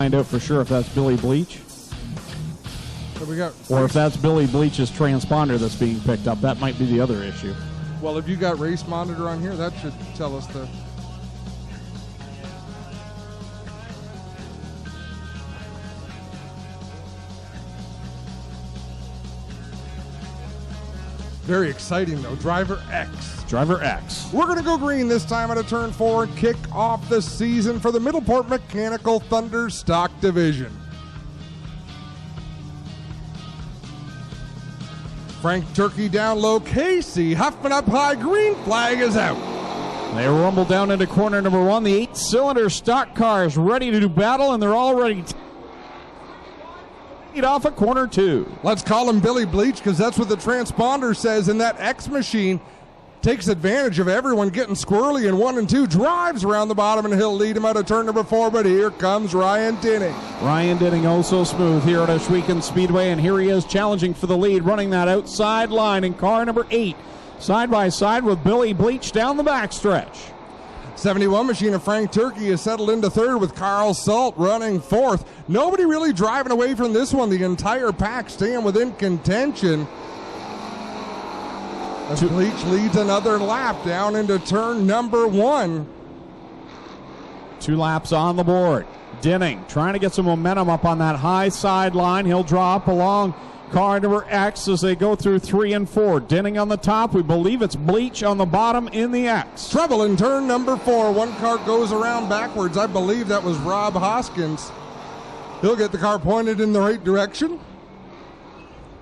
find out for sure if that's Billy Bleach. So we got or if that's Billy Bleach's transponder that's being picked up. That might be the other issue. Well, if you got race monitor on here, that should tell us the... Very exciting, though. Driver X. Driver X. We're going to go green this time at a turn forward. Kick off the season for the Middleport Mechanical Thunderstock Division. Frank Turkey down low. Casey Huffman up high. Green flag is out. They rumble down into corner number 1. The 8-cylinder stock car is ready to do battle, and they're already off at corner 2. Let's call him Billy Bleach because that's what the transponder says, and that X machine takes advantage of everyone getting squirrely in 1 and 2, drives around the bottom, and he'll lead him out of turn number 4, but here comes Ryan Dinning. Ryan Dinning also smooth here at Ohsweken Speedway, and here he is challenging for the lead, running that outside line in car number 8, side by side with Billy Bleach down the backstretch. 71 machine of Frank Turkey is settled into 3rd with Carl Salt running 4th. Nobody really driving away from this one. The entire pack staying within contention. As Bleach leads another lap down into turn number 1. 2 laps on the board. Dinning trying to get some momentum up on that high sideline. He'll draw up along car number X as they go through 3 and 4. Dinning on the top. We believe it's Bleach on the bottom in the X. Trouble in turn number 4. One car goes around backwards. I believe that was Rob Hoskins. He'll get the car pointed in the right direction.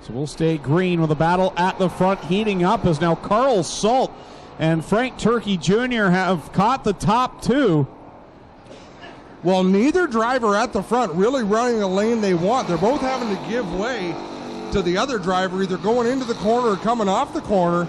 So we'll stay green with the battle at the front heating up as now Carl Salt and Frank Turkey Jr. have caught the top 2. Well, neither driver at the front really running the lane they want. They're both having to give way to the other driver, either going into the corner or coming off the corner.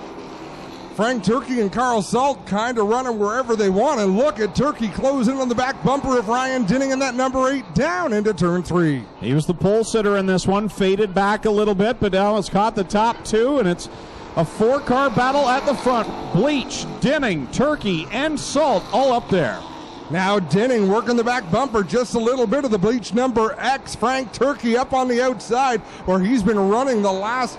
Frank Turkey and Carl Salt kind of running wherever they want, and look at Turkey closing on the back bumper of Ryan Dinning in that number 8 down into turn 3. He was the pole sitter in this one, faded back a little bit, but now it's caught the top 2, and it's a 4-car battle at the front. Bleach, Dinning, Turkey, and Salt all up there. Now Dinning working the back bumper just a little bit of the Bleach number X. Frank Turkey up on the outside where he's been running the last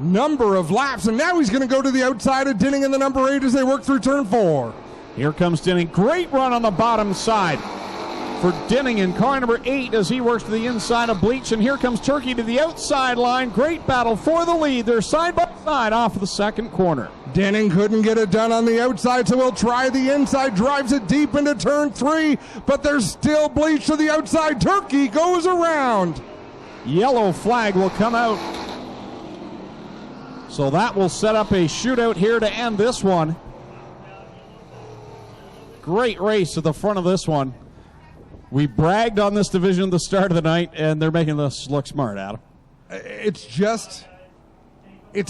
number of laps, and now he's going to go to the outside of Dinning in the number 8 as they work through turn 4. Here comes Dinning. Great run on the bottom side for Dinning in car number 8 as he works to the inside of Bleach, and here comes Turkey to the outside line. Great battle for the lead. They're side by side off of the second corner. Dinning couldn't get it done on the outside, so he'll try the inside, drives it deep into turn 3, but there's still Bleach to the outside. Turkey goes around. Yellow flag will come out. So that will set up a shootout here to end this one. Great race at the front of this one. We bragged on this division at the start of the night, and they're making us look smart, Adam. It's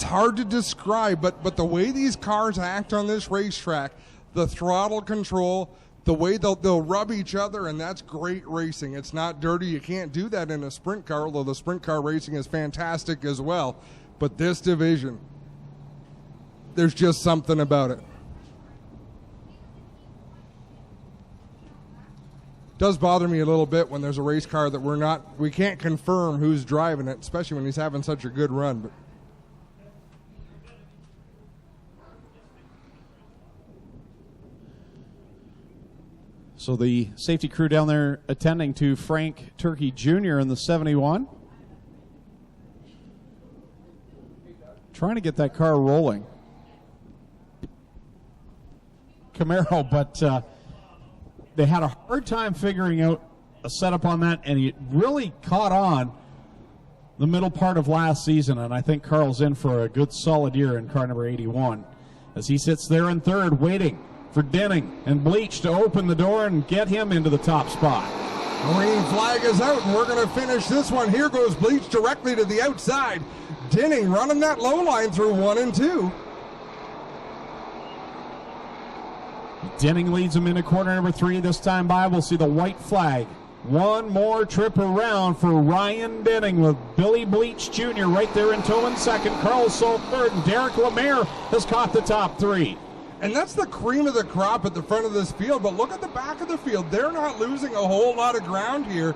hard to describe, but the way these cars act on this racetrack, the throttle control, the way they'll rub each other, and that's great racing. It's not dirty. You can't do that in a sprint car, although the sprint car racing is fantastic as well. But this division, there's just something about it. Does bother me a little bit when there's a race car that we can't confirm who's driving it, especially when he's having such a good run. But so the safety crew down there attending to Frank Turkey Jr. in the 71. Trying to get that car rolling. Camaro, but they had a hard time figuring out a setup on that, and it really caught on the middle part of last season, and I think Carl's in for a good solid year in car number 81 as he sits there in 3rd waiting for Dinning and Bleach to open the door and get him into the top spot. Green flag is out, and we're going to finish this one. Here goes Bleach directly to the outside. Dinning running that low line through 1 and 2. Dinning leads him into corner number 3 this time by. We'll see the white flag. One more trip around for Ryan Dinning with Billy Bleach Jr. right there in tow in 2nd. Carl Salt 3rd, and Derek Lemaire has caught the top 3. And that's the cream of the crop at the front of this field, but look at the back of the field. They're not losing a whole lot of ground here.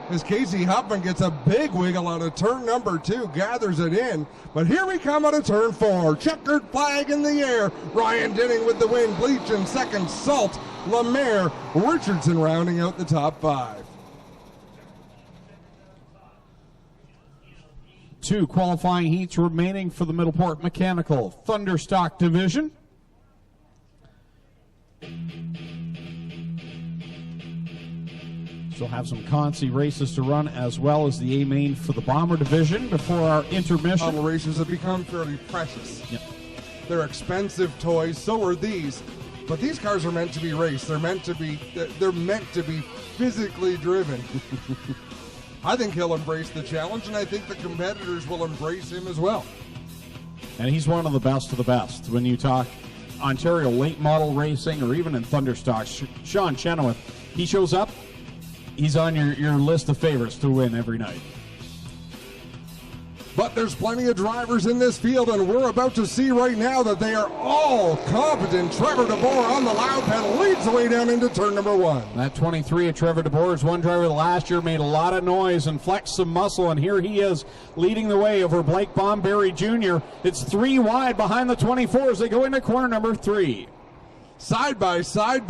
as Casey Huffman gets a big wiggle out of turn number 2, gathers it in. But here we come out of turn 4. Checkered flag in the air. Ryan Denning with the win. Bleach in second. Salt, Lemaire, Richardson rounding out the top 5. 2 qualifying heats remaining for the Middleport Mechanical Thunderstock Division. Still have some Consi races to run, as well as the A-Main for the Bomber Division before our intermission. Model races have become fairly precious. Yep. They're expensive toys, so are these. But these cars are meant to be raced. They're meant to be physically driven. I think he'll embrace the challenge, and I think the competitors will embrace him as well. And he's one of the best of the best. When you talk Ontario late model racing or even in Thunderstock, Sean Chenoweth, he shows up, he's on your list of favorites to win every night. But there's plenty of drivers in this field, and we're about to see right now that they are all competent. Trevor DeBoer on the loud pedal leads the way down into turn number 1. That 23 of Trevor DeBoer is one driver that last year made a lot of noise and flexed some muscle, and here he is leading the way over Blake Bomberry Jr. It's 3 wide behind the 24 as they go into corner number 3. Side by side,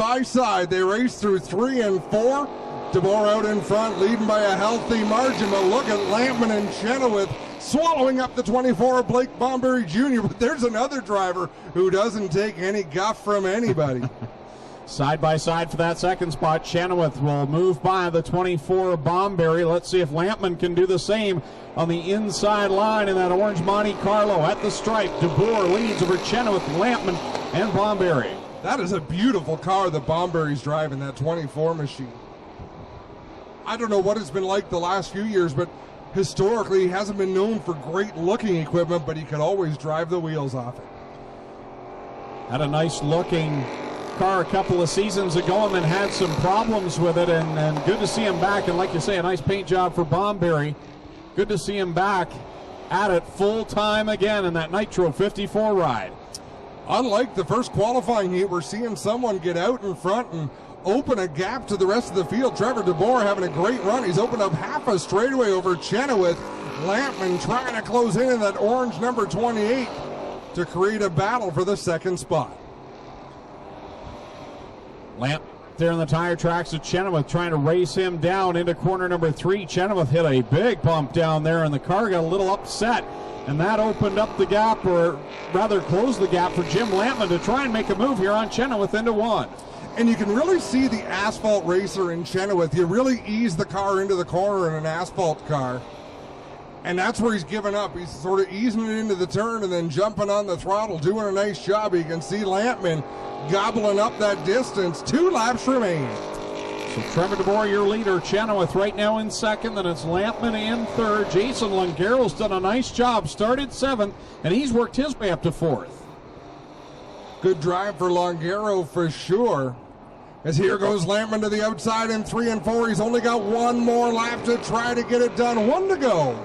they race through 3 and 4. DeBoer out in front, leading by a healthy margin, but look at Lampman and Chenoweth swallowing up the 24 of Blake Bomberry Jr., but there's another driver who doesn't take any guff from anybody. Side by side for that second spot, Chenoweth will move by the 24 of Bomberry. Let's see if Lampman can do the same on the inside line in that orange Monte Carlo at the stripe. DeBoer leads over Chenoweth, Lampman, and Bomberry. That is a beautiful car that Bomberry's driving, that 24 machine. I don't know what it's been like the last few years, but historically he hasn't been known for great looking equipment, but he could always drive the wheels off it. Had a nice looking car a couple of seasons ago and then had some problems with it, and good to see him back. And like you say, a nice paint job for Bomberry. Good to see him back at it full time again in that Nitro 54 ride. Unlike the first qualifying heat, we're seeing someone get out in front and open a gap to the rest of the field. Trevor DeBoer having a great run. He's opened up half a straightaway over Chenoweth. Lampman trying to close in that orange number 28 to create a battle for the second spot. Lamp there in the tire tracks of Chenoweth trying to race him down into corner number 3. Chenoweth hit a big bump down there, and the car got a little upset, and that opened up the gap, or rather closed the gap for Jim Lampman to try and make a move here on Chenoweth into 1. And you can really see the asphalt racer in Chenoweth. You really ease the car into the corner in an asphalt car. And that's where he's given up. He's sort of easing it into the turn and then jumping on the throttle, doing a nice job. You can see Lampman gobbling up that distance. 2 laps remain. So Trevor DeBoer, your leader. Chenoweth right now in second, then it's Lampman in third. Jason Lungaro's done a nice job. Started 7th, and he's worked his way up to 4th. Good drive for Longaro for sure. As here goes Lampman to the outside in 3 and 4. He's only got 1 more lap to try to get it done. 1 to go.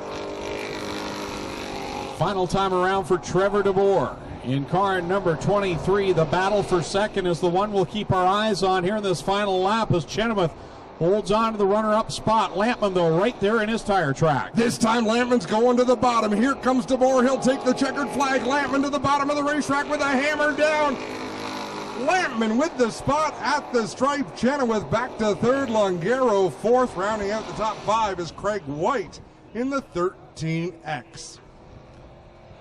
Final time around for Trevor DeBoer. In car number 23, the battle for second is the one we'll keep our eyes on here in this final lap as Chenoweth holds on to the runner-up spot. Lampman, though, right there in his tire track. This time Lampman's going to the bottom. Here comes DeBoer. He'll take the checkered flag. Lampman to the bottom of the racetrack with a hammer down. Lampman with the spot at the stripe. Chenoweth back to third. Longaro fourth. Rounding out the top 5 is Craig White in the 13X.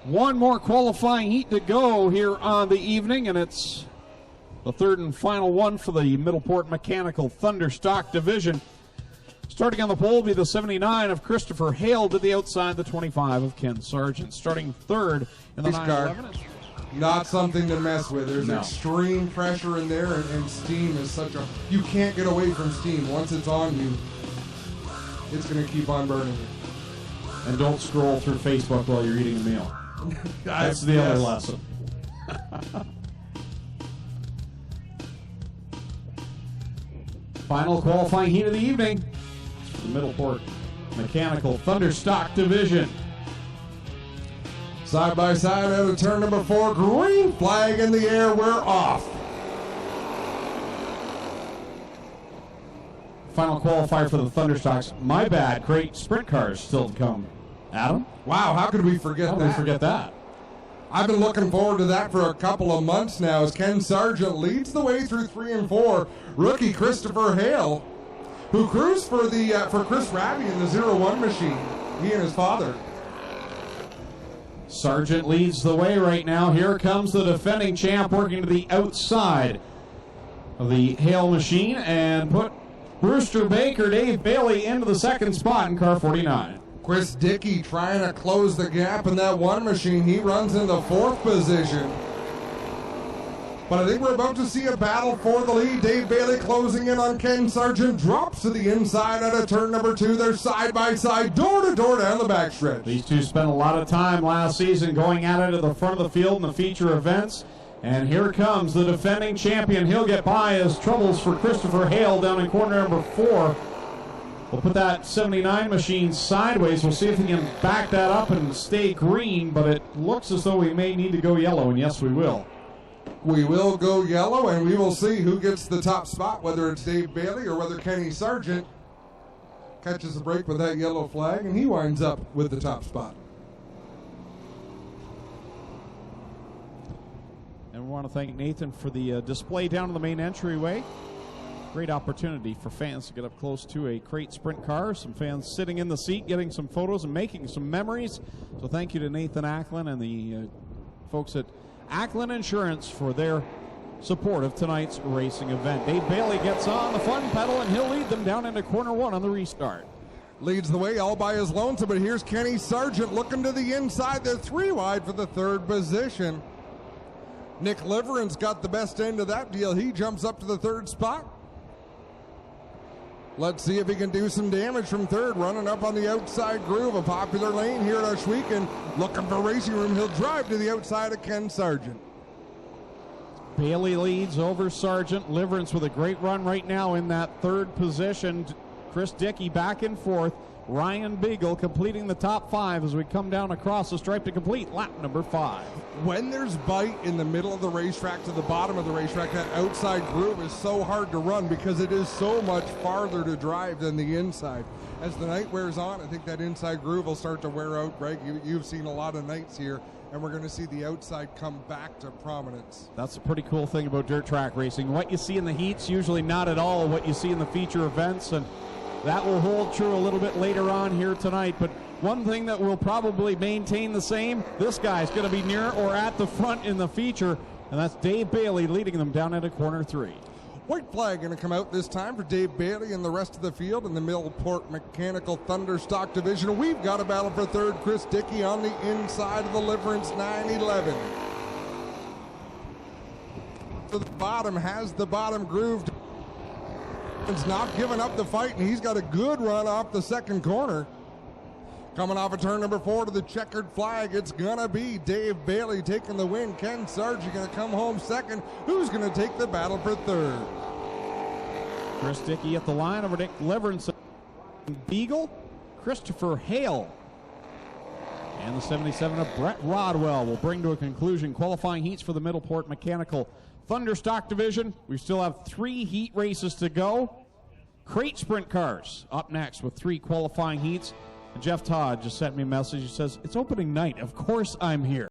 One more qualifying heat to go here on the evening, and it's the third and final one for the Middleport Mechanical Thunderstock Division. Starting on the pole will be the 79 of Christopher Hale to the outside, the 25 of Ken Sargent. Starting third in the 911. Not something to mess with. There's extreme pressure in there, and steam is such a... You can't get away from steam. Once it's on you, it's going to keep on burning you. And don't scroll through Facebook while you're eating a meal. That's the other lesson. Final qualifying heat of the evening. The Middleport Mechanical Thunderstock Division. Side by side out of turn number 4. Green flag in the air. We're off. final qualifier for the Thunderstocks. My bad, great sprint cars still to come. Adam? Wow, how could we forget that? How did we forget that? I've been looking forward to that for a couple of months now as Ken Sargent leads the way through 3 and 4. Rookie Christopher Hale, who cruised for Chris Raby in the 0-1 machine, he and his father. Sargent leads the way right now. Here comes the defending champ working to the outside of the Hale machine and put Brewster Baker, Dave Bailey into the second spot in car 49. Chris Dickey trying to close the gap in that 1 machine. He runs in the 4th position. But I think we're about to see a battle for the lead. Dave Bailey closing in on Ken Sargent. Drops to the inside out of turn number 2. They're side by side, door to door down the backstretch. These two spent a lot of time last season going at it at the front of the field in the feature events. And here comes the defending champion. He'll get by as troubles for Christopher Hale down in corner number 4. We'll put that 79 machine sideways. We'll see if he can back that up and stay green, but it looks as though we may need to go yellow, and yes, we will. We will go yellow, and we will see who gets the top spot, whether it's Dave Bailey or whether Kenny Sargent catches a break with that yellow flag, and he winds up with the top spot. And we want to thank Nathan for the display down in the main entryway. Great opportunity for fans to get up close to a crate sprint car. Some fans sitting in the seat, getting some photos and making some memories. So thank you to Nathan Acklin and the folks at Acklin Insurance for their support of tonight's racing event. Dave Bailey gets on the fun pedal and he'll lead them down into corner 1 on the restart. Leads the way all by his lonesome, but here's Kenny Sargent looking to the inside. They're 3 wide for the 3rd position. Nick Liveren's got the best end of that deal. He jumps up to the 3rd spot. Let's see if he can do some damage from 3rd, running up on the outside groove, a popular lane here at Ohsweken. Looking for racing room. He'll drive to the outside of Ken Sargent. Bailey leads over Sargent. Liverence with a great run right now in that 3rd position. Chris Dickey back and forth. Ryan Beagle completing the top 5 as we come down across the stripe to complete lap number 5. When there's bite in the middle of the racetrack to the bottom of the racetrack, that outside groove is so hard to run because it is so much farther to drive than the inside. As the night wears on, I think that inside groove will start to wear out. Greg, you've seen a lot of nights here, and we're going to see the outside come back to prominence. That's a pretty cool thing about dirt track racing. What you see in the heats, usually not at all what you see in the feature events, and that will hold true a little bit later on here tonight. But one thing that will probably maintain the same, this guy's going to be near or at the front in the feature, and that's Dave Bailey leading them down into corner 3. White flag going to come out this time for Dave Bailey and the rest of the field in the Middleport Mechanical Thunderstock Division. We've got a battle for 3rd. Chris Dickey on the inside of the Liverence 911. To the bottom, has the bottom grooved. It's not giving up the fight, and he's got a good run off the 2nd corner. Coming off of turn number 4 to the checkered flag, it's gonna be Dave Bailey taking the win. Ken Sargent gonna come home 2nd. Who's gonna take the battle for 3rd? Chris Dickey at the line over Dick Liverence. Beagle, Christopher Hale, and the 77 of Brett Rodwell will bring to a conclusion qualifying heats for the Middleport Mechanical Thunderstock Division. We still have 3 heat races to go. Crate sprint cars up next with 3 qualifying heats. And Jeff Todd just sent me a message. He says, it's opening night. Of course I'm here.